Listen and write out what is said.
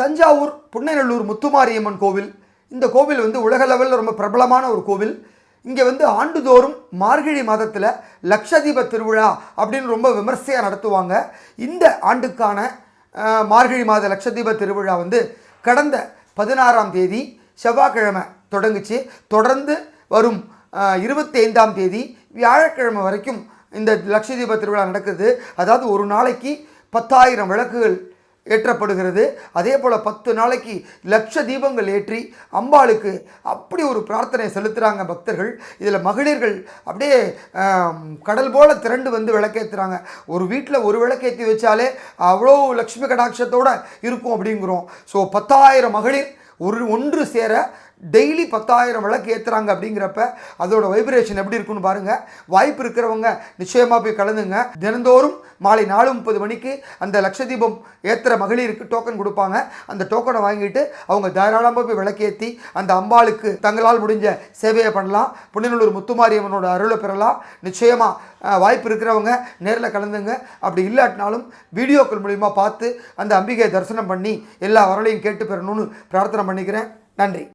தஞ்சாவூர் புன்னைநல்லூர் முத்துமாரியம்மன் கோவில். இந்த கோவில் வந்து உலக லெவலில் ரொம்ப பிரபலமான ஒரு கோவில். இங்கே வந்து ஆண்டுதோறும் மார்கழி மாதத்தில் லட்சதீப திருவிழா அப்படின்னு ரொம்ப விமர்சையாக நடத்துவாங்க. இந்த ஆண்டுக்கான மார்கழி மாத லட்சதீப திருவிழா வந்து கடந்த 16ஆம் தேதி செவ்வாய்க்கிழமை தொடங்குச்சு. தொடர்ந்து வரும் 25ஆம் தேதி வியாழக்கிழமை வரைக்கும் இந்த லட்சதீப திருவிழா நடக்குது. அதாவது ஒரு நாளைக்கு 10,000 விளக்குகள் ஏற்றப்படுகிறது. அதே போல் 10 நாளைக்கு லட்ச தீபங்கள் ஏற்றி அம்பாளுக்கு அப்படி ஒரு பிரார்த்தனை செலுத்துகிறாங்க பக்தர்கள். இதில் மகளிர்கள் அப்படியே கடல் போல் திரண்டு வந்து விளக்கேற்றுறாங்க. ஒரு வீட்டில் ஒரு விளக்கேற்றி வச்சாலே அவ்வளோ லக்ஷ்மி கடாட்சத்தோடு இருக்கும் அப்படிங்கிறோம். ஸோ 10,000 மகளிர் ஒன்று சேர டெய்லி 10,000 விளக்கு ஏற்றுறாங்க. அப்படிங்கிறப்ப அதோட வைப்ரேஷன் எப்படி இருக்குன்னு பாருங்கள். வாய்ப்பு இருக்கிறவங்க நிச்சயமாக போய் கலந்துங்க. தினந்தோறும் மாலை 4:30 மணிக்கு அந்த லட்சதீபம் ஏற்றுற மகளிருக்கு டோக்கன் கொடுப்பாங்க. அந்த டோக்கனை வாங்கிட்டு அவங்க தாராளமாக போய் விளக்கேற்றி அந்த அம்பாளுக்கு தங்களால் முடிஞ்ச சேவையை பண்ணலாம். புன்னைநல்லூர் முத்துமாரியம்மனோட அருளை பெறலாம். நிச்சயமாக வாய்ப்பு இருக்கிறவங்க நேரில் கலந்துங்க. அப்படி இல்லாட்டினாலும் வீடியோக்கள் மூலிமா பார்த்து அந்த அம்பிகையை தரிசனம் பண்ணி எல்லா வரலையும் கேட்டு பெறணும்னு பிரார்த்தனை பண்ணிக்கிறேன். நன்றி.